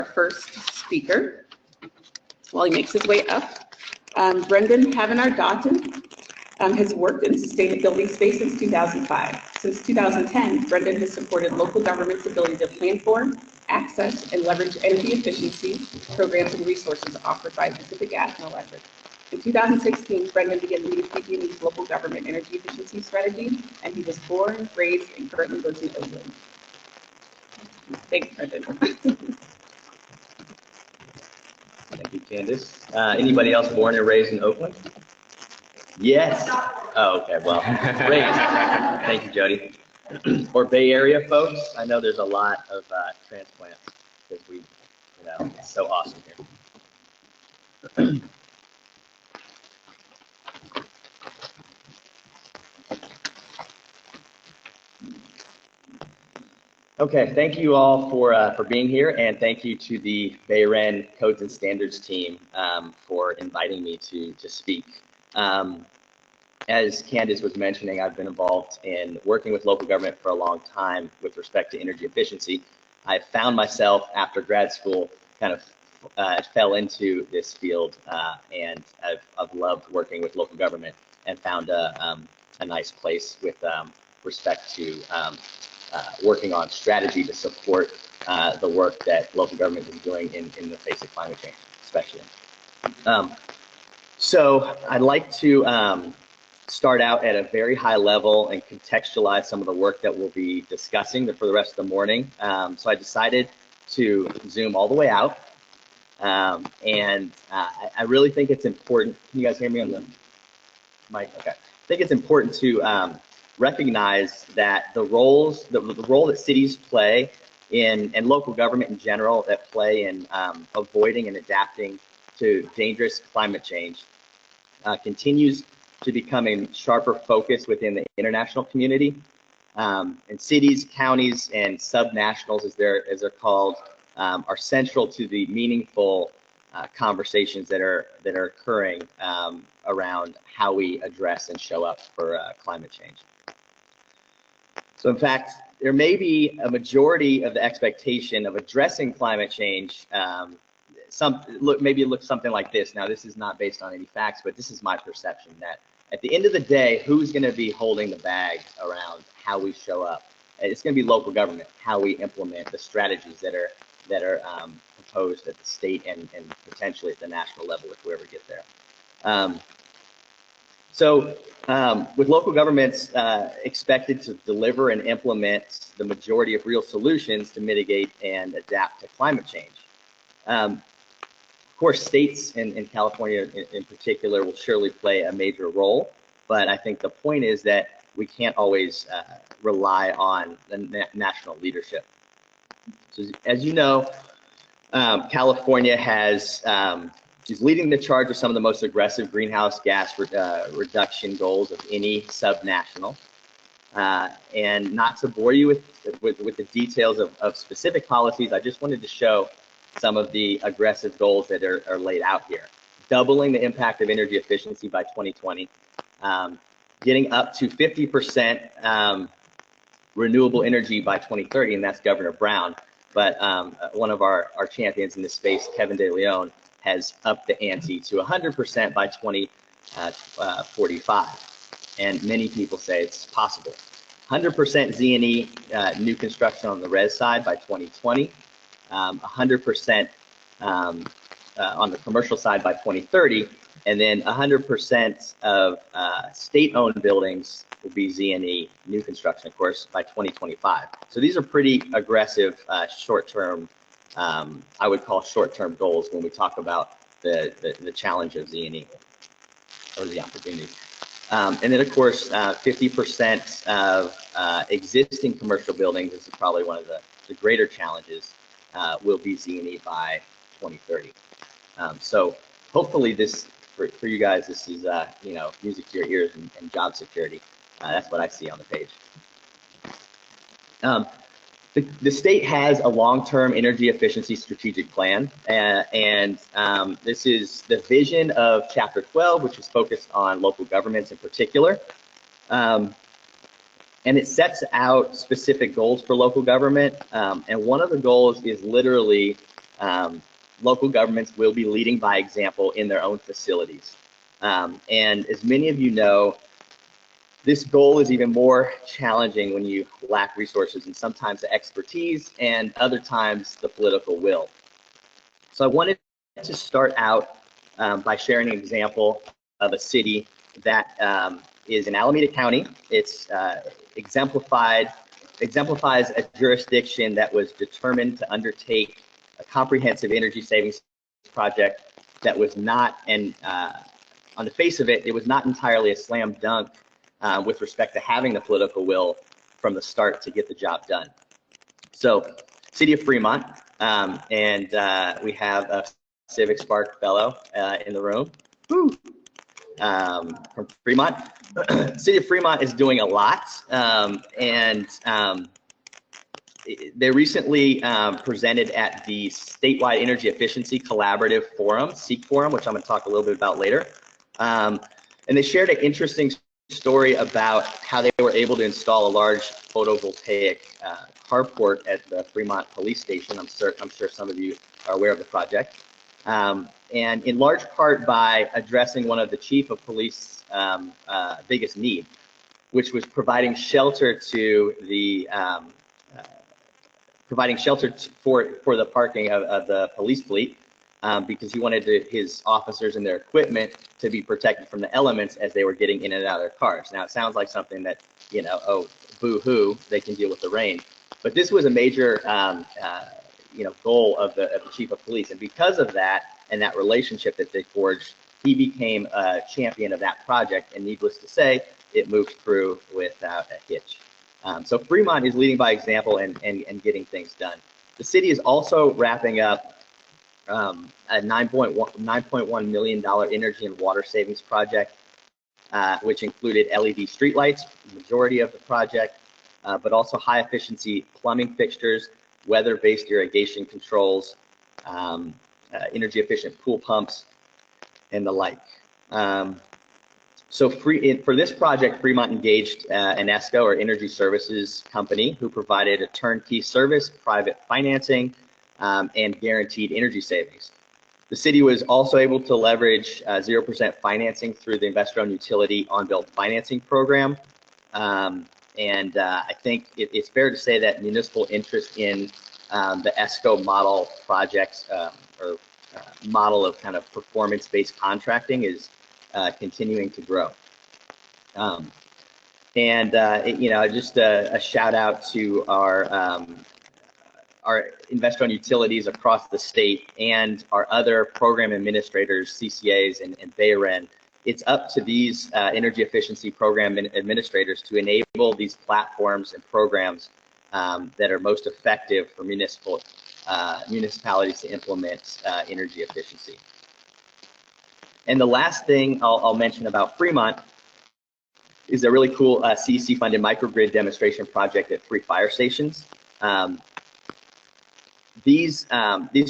first speaker while he makes his way up. Brendan Havenar-Daughton has worked in sustainability space since 2005. Since 2010, Brendan has supported local government's ability to plan for, access, and leverage energy efficiency programs and resources offered by Pacific Gas and Electric. In 2016, Brendan began leading PG&E's local government energy efficiency strategy, and he was born, raised, and currently lives in Oakland. Thanks, Brendan. Thank you, Candace. Anybody else born and raised in Oakland? Yes. Oh, okay. Well, great. Thank you, Jody. Or Bay Area folks. I know there's a lot of transplants because it's so awesome here. Okay, thank you all for being here, and thank you to the BayREN Codes and Standards team for inviting me to speak. As Candace was mentioning, I've been involved in working with local government for a long time with respect to energy efficiency. I found myself after grad school kind of fell into this field, and I've loved working with local government and found a nice place with respect to working on strategy to support the work that local government is doing in the face of climate change, especially. So I'd like to start out at a very high level and contextualize some of the work that we'll be discussing for the rest of the morning. So I decided to zoom all the way out. And I really think it's important. Can you guys hear me on the mic? Okay. I think it's important to recognize that the role that cities play and local government in general that play in avoiding and adapting to dangerous climate change continues to become a sharper focus within the international community. And cities, counties, and subnationals, as they're called, are central to the meaningful conversations that are occurring around how we address and show up for climate change. So in fact, there may be a majority of the expectation of addressing climate change. Maybe it looks something like this. Now, this is not based on any facts, but this is my perception that at the end of the day, who's going to be holding the bag around how we show up? It's going to be local government, how we implement the strategies that are proposed at the state and potentially at the national level if we ever get there. With local governments expected to deliver and implement the majority of real solutions to mitigate and adapt to climate change. Of course, states in California in particular will surely play a major role, but I think the point is that we can't always rely on the national leadership. So as you know, California is leading the charge with some of the most aggressive greenhouse gas reduction goals of any subnational. And not to bore you with the details of specific policies, I just wanted to show some of the aggressive goals that are laid out here. Doubling the impact of energy efficiency by 2020, getting up to 50% renewable energy by 2030, and that's Governor Brown. But one of our champions in this space, Kevin De Leon, has upped the ante to 100% by 2045. And many people say it's possible. 100% Z&E new construction on the res side by 2020. 100% on the commercial side by 2030, and then 100% of state-owned buildings will be Z&E new construction, of course, by 2025. So these are pretty aggressive short-term, I would call short-term goals when we talk about the challenge of Z&E or the opportunity. And then, of course, 50% of existing commercial buildings, this is probably one of the greater challenges, will be Z&E by 2030. So hopefully this, for you guys, this is music to your ears and job security. That's what I see on the page. The state has a long-term energy efficiency strategic plan, and this is the vision of Chapter 12, which is focused on local governments in particular. And it sets out specific goals for local government. And one of the goals is literally local governments will be leading by example in their own facilities. And as many of you know, this goal is even more challenging when you lack resources and sometimes the expertise and other times the political will. So I wanted to start out by sharing an example of a city that is in Alameda County. It's exemplifies a jurisdiction that was determined to undertake a comprehensive energy savings project that was not, and on the face of it, it was not entirely a slam dunk with respect to having the political will from the start to get the job done. So, City of Fremont, and we have a Civic Spark fellow in the room. Woo. From Fremont. City of Fremont is doing a lot, and they recently presented at the Statewide Energy Efficiency Collaborative Forum, SEEC Forum, which I'm going to talk a little bit about later. And they shared an interesting story about how they were able to install a large photovoltaic carport at the Fremont Police Station. I'm sure some of you are aware of the project. And in large part by addressing one of the chief of police biggest need, which was providing shelter to the for the parking of the police fleet, because he wanted his officers and their equipment to be protected from the elements as they were getting in and out of their cars. Now, it sounds like something that, you know, oh, boo-hoo, they can deal with the rain. But this was a major, goal of the chief of police. And because of that and that relationship that they forged, he became a champion of that project. And needless to say, it moved through without a hitch. So Fremont is leading by example and getting things done. The city is also wrapping up a $9.1 million energy and water savings project, which included LED streetlights, the majority of the project, but also high efficiency plumbing fixtures, weather-based irrigation controls, energy efficient pool pumps, and the like. So for this project, Fremont engaged an ESCO, or Energy Services Company, who provided a turnkey service, private financing, and guaranteed energy savings. The city was also able to leverage 0% financing through the investor-owned utility on-build financing program. And I think it's fair to say that municipal interest in the ESCO model projects, or model of kind of performance-based contracting, is continuing to grow. Just a shout out to our investor-owned utilities across the state and our other program administrators, CCAs and BayREN. It's up to these energy efficiency program administrators to enable these platforms and programs that are most effective for municipalities to implement energy efficiency. And the last thing I'll mention about Fremont is a really cool CEC-funded microgrid demonstration project at 3 fire stations. These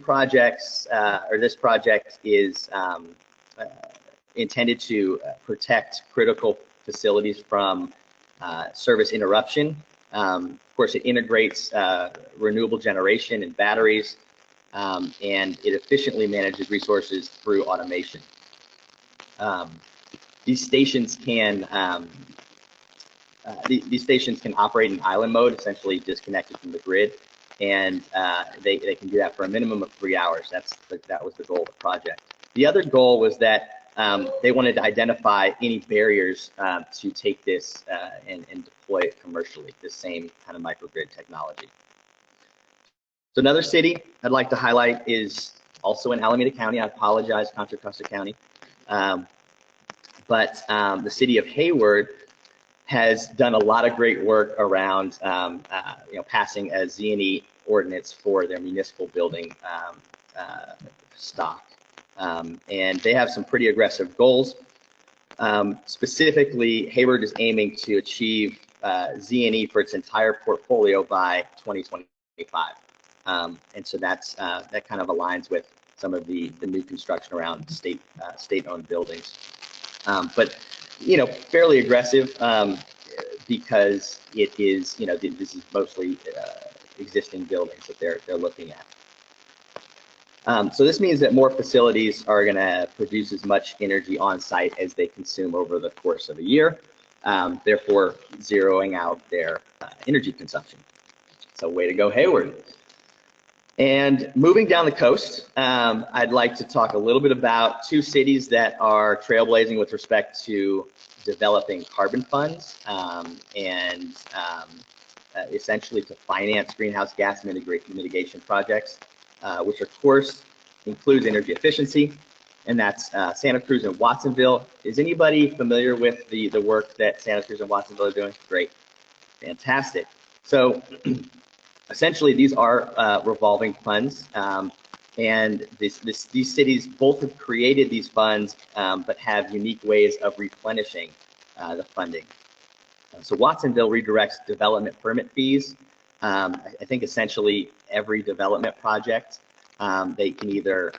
projects, or this project, is intended to protect critical facilities from service interruption. Of course, it integrates renewable generation and batteries, and it efficiently manages resources through automation. These stations can operate in island mode, essentially disconnected from the grid, and they can do that for a minimum of 3 hours. That was the goal of the project. The other goal was that they wanted to identify any barriers to take this and deploy it commercially, the same kind of microgrid technology. So another city I'd like to highlight is also in Alameda County. I apologize, Contra Costa County. But the city of Hayward has done a lot of great work around passing a Z&E ordinance for their municipal building stock. And they have some pretty aggressive goals. Specifically, Hayward is aiming to achieve Z&E for its entire portfolio by 2025. And so that kind of aligns with some of the new construction around state-owned buildings. But fairly aggressive because it is, this is mostly existing buildings that they're looking at. So this means that more facilities are going to produce as much energy on site as they consume over the course of a year, therefore zeroing out their energy consumption. So way to go, Hayward. And moving down the coast, I'd like to talk a little bit about two cities that are trailblazing with respect to developing carbon funds and essentially to finance greenhouse gas mitigation projects, which of course includes energy efficiency, and that's Santa Cruz and Watsonville. Is anybody familiar with the work that Santa Cruz and Watsonville are doing? Great, fantastic. So essentially, these are revolving funds, and these cities both have created these funds, but have unique ways of replenishing the funding. So Watsonville redirects development permit fees. I think essentially every development project, they can either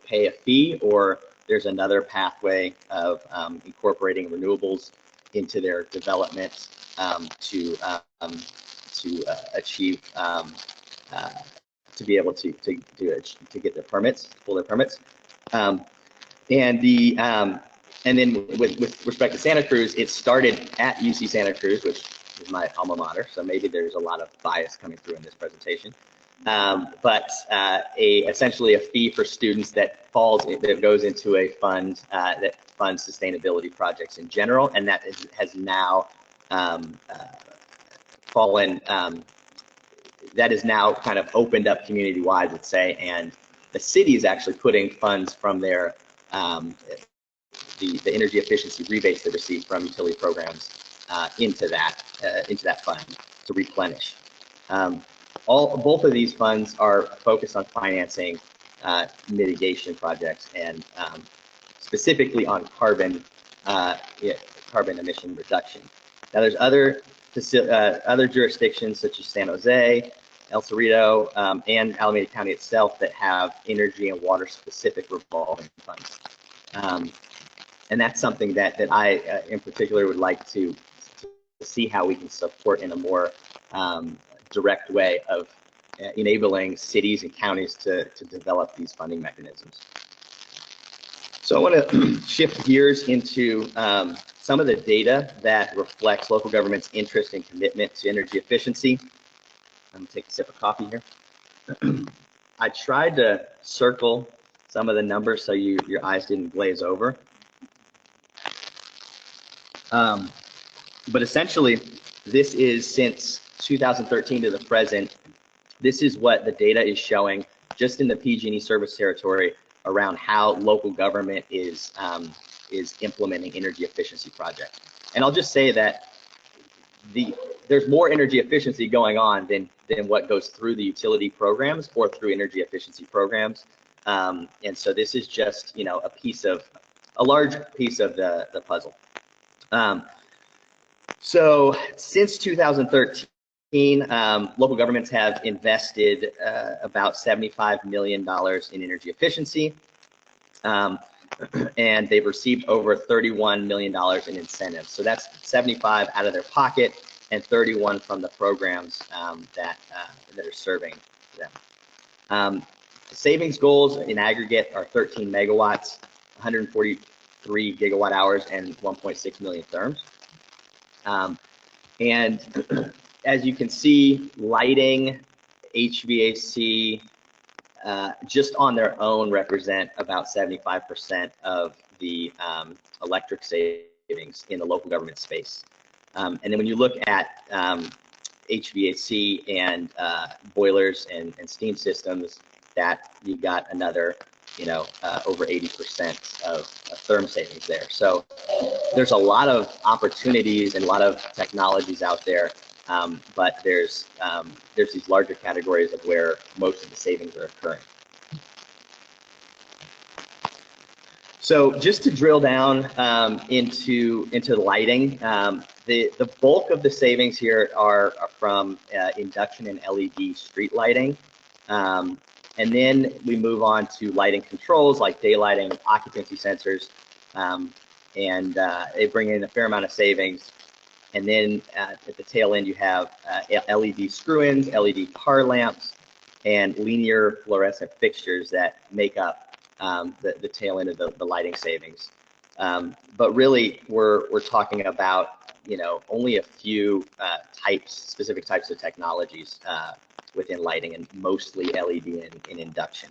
pay a fee, or there's another pathway of incorporating renewables into their development to achieve to be able to get their permits, to pull their permits, and then with respect to Santa Cruz, it started at UC Santa Cruz, which is my alma mater, so maybe there's a lot of bias coming through in this presentation. But essentially a fee for students that goes into a fund that funds sustainability projects in general, and that has now that is now kind of opened up community-wide, let's say, and the city is actually putting funds from their the energy efficiency rebates they receive from utility programs into that fund to replenish. Both of these funds are focused on financing mitigation projects and specifically on carbon emission reduction. Now, there's other jurisdictions such as San Jose, El Cerrito, and Alameda County itself that have energy and water specific revolving funds. And that's something that I in particular would like to see how we can support in a more direct way of enabling cities and counties to develop these funding mechanisms. So I want to shift gears into some of the data that reflects local government's interest and commitment to energy efficiency. I'm going to take a sip of coffee here. I tried to circle some of the numbers so your eyes didn't glaze over. But essentially, this is since 2013 to the present. This is what the data is showing just in the PG&E service territory around how local government is implementing energy efficiency projects. And I'll just say that there's more energy efficiency going on than what goes through the utility programs or through energy efficiency programs. And so this is just a large piece of the puzzle. So since 2013, local governments have invested about $75 million in energy efficiency, and they've received over $31 million in incentives. So that's 75 out of their pocket and 31 from the programs that are serving them. Savings goals in aggregate are 13 megawatts, 143 gigawatt hours, and 1.6 million therms. And as you can see, lighting, HVAC, just on their own represent about 75% of the electric savings in the local government space. And then when you look at HVAC and boilers and steam systems, that you got another, over 80% of therm savings there. So there's a lot of opportunities and a lot of technologies out there, but there's these larger categories of where most of the savings are occurring. So just to drill down into lighting, the bulk of the savings here are from induction and LED street lighting. And then we move on to lighting controls like daylighting, occupancy sensors, and they bring in a fair amount of savings. And then at the tail end, you have LED screw-ins, LED car lamps, and linear fluorescent fixtures that make up the tail end of the lighting savings. But really, we're talking about, you know, only a few specific types of technologies within lighting, and mostly LED and induction.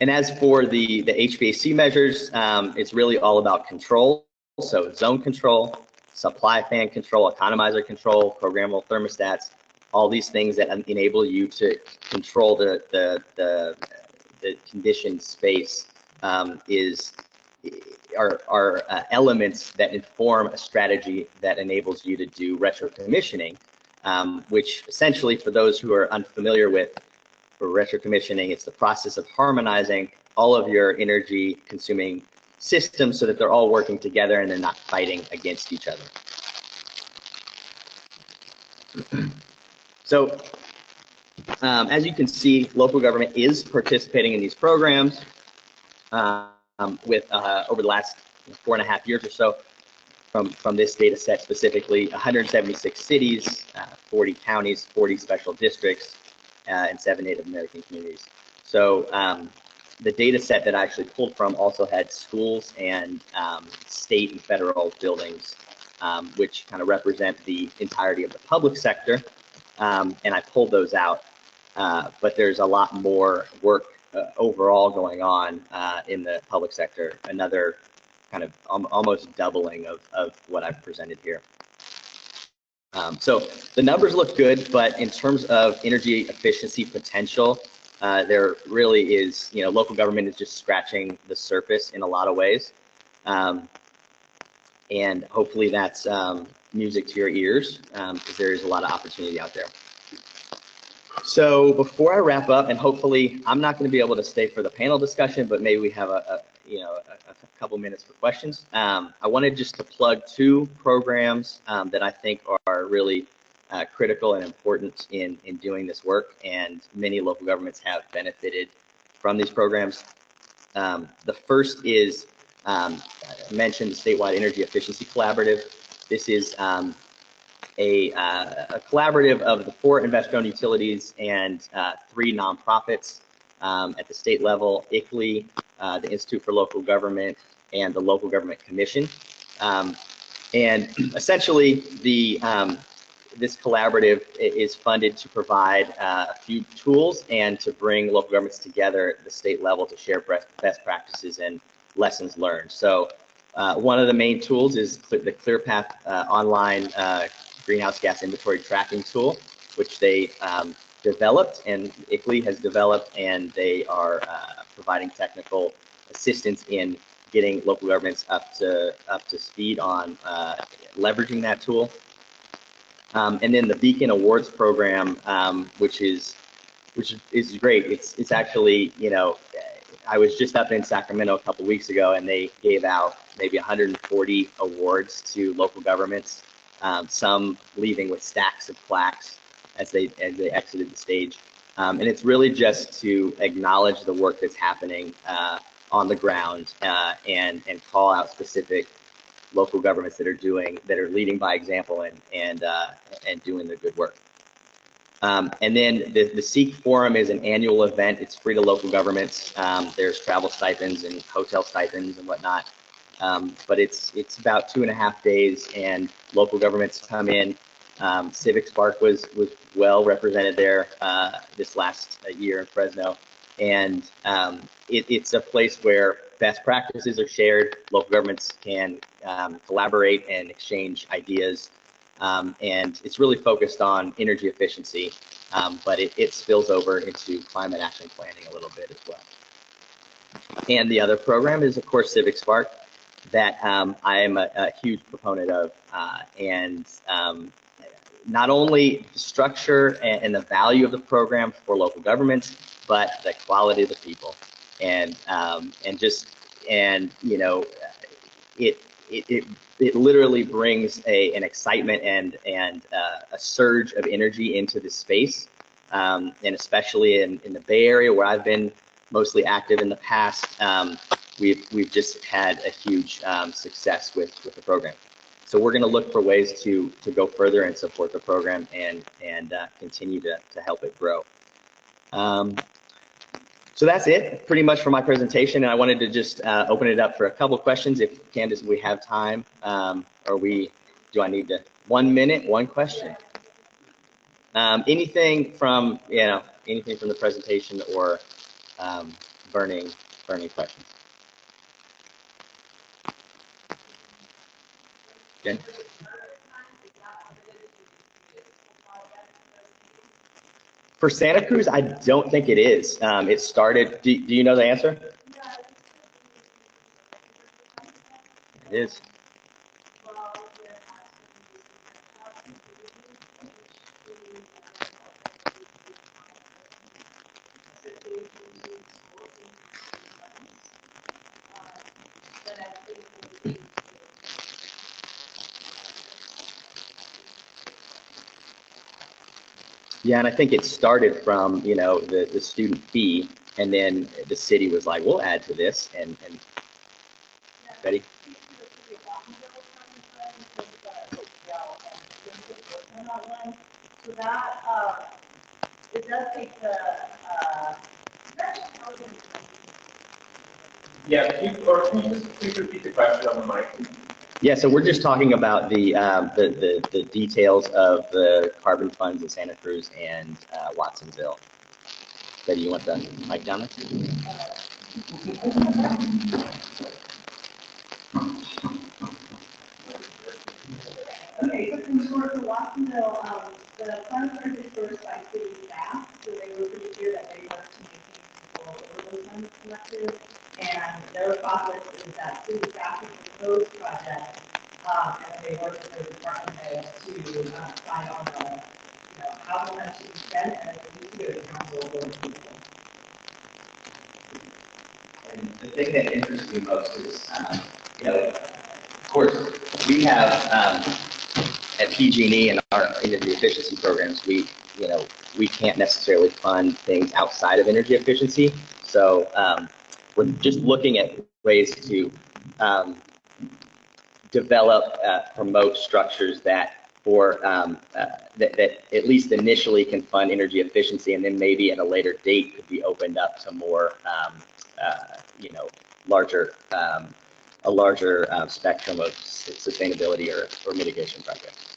And as for the HVAC measures, it's really all about control. So zone control, supply fan control, economizer control, programmable thermostats, all these things that enable you to control the conditioned space are elements that inform a strategy that enables you to do retrocommissioning, which essentially, for those who are unfamiliar with retrocommissioning, it's the process of harmonizing all of your energy consuming systems so that they're all working together and they're not fighting against each other. So as you can see, local government is participating in these programs with over the last 4.5 years or so. From this data set specifically, 176 cities, 40 counties, 40 special districts, and 7 Native American communities. So the data set that I actually pulled from also had schools and state and federal buildings, which kind of represent the entirety of the public sector. And I pulled those out, but there's a lot more work overall going on in the public sector, another kind of almost doubling of what I've presented here. So the numbers look good, but in terms of energy efficiency potential, there really is, you know, local government is just scratching the surface in a lot of ways. And hopefully that's music to your ears, because there is a lot of opportunity out there. So before I wrap up, and hopefully I'm not going to be able to stay for the panel discussion, but maybe we have a couple minutes for questions. I wanted just to plug 2 programs that I think are really critical and important in doing this work, and many local governments have benefited from these programs. The first is, I mentioned the Statewide Energy Efficiency Collaborative. This is a collaborative of the 4 investor-owned utilities and 3 nonprofits at the state level: ICLEI, the Institute for Local Government, and the Local Government Commission. And essentially, this collaborative is funded to provide a few tools and to bring local governments together at the state level to share best practices and lessons learned. So one of the main tools is the ClearPath online greenhouse gas inventory tracking tool, which they developed, and ICLEI has developed, and they are providing technical assistance in getting local governments up to speed on leveraging that tool. And then the Beacon Awards program, which is great. It's actually, you know, I was just up in Sacramento a couple weeks ago, and they gave out maybe 140 awards to local governments, some leaving with stacks of plaques as they exited the stage. And it's really just to acknowledge the work that's happening on the ground and call out specific local governments that are leading by example and doing the good work. And then the SEEK Forum is an annual event. It's free to local governments. There's travel stipends and hotel stipends and whatnot. But it's about 2.5 days, and local governments come in. Civic Spark was well represented there this last year in Fresno. And it's a place where best practices are shared. Local governments can collaborate and exchange ideas. And it's really focused on energy efficiency, but it spills over into climate action planning a little bit as well. And the other program is, of course, Civic Spark, that I am a huge proponent of. And not only the structure and the value of the program for local governments, but the quality of the people. And you know, it literally brings an excitement and a surge of energy into the space, and especially in the Bay Area, where I've been mostly active in the past, we've just had a huge success with the program. So we're going to look for ways to go further and support the program and continue to help it grow. So that's it pretty much for my presentation. And I wanted to just open it up for a couple questions if Candace, we have time, do I need to, 1 minute, one question? Anything from, anything from the presentation or burning questions? Jen? For Santa Cruz, I don't think it is. It started, do you know the answer? It is. Yeah, and I think it started from, the student fee, and then the city was like, we'll add to this, and Betty? So that, it does take the, yeah, can you just please repeat the question on the mic? Yeah, so we're just talking about the details of the carbon funds in Santa Cruz and Watsonville. Betty, you want the mic down there? okay, so in short, for Watsonville, the funds are dispersed by city staff, so they were pretty clear that they wanted to maintain control over those funds collected. And their process is that city staff will propose projects, and they work with their department heads to decide on the, how the money should be spent, and then we do it council or people. And the thing that interests me most is, of course, we have at PG&E and our energy efficiency programs, we can't necessarily fund things outside of energy efficiency. So we're just looking at ways to develop, promote structures that that at least initially can fund energy efficiency, and then maybe at a later date could be opened up to more, a larger spectrum of sustainability or mitigation projects.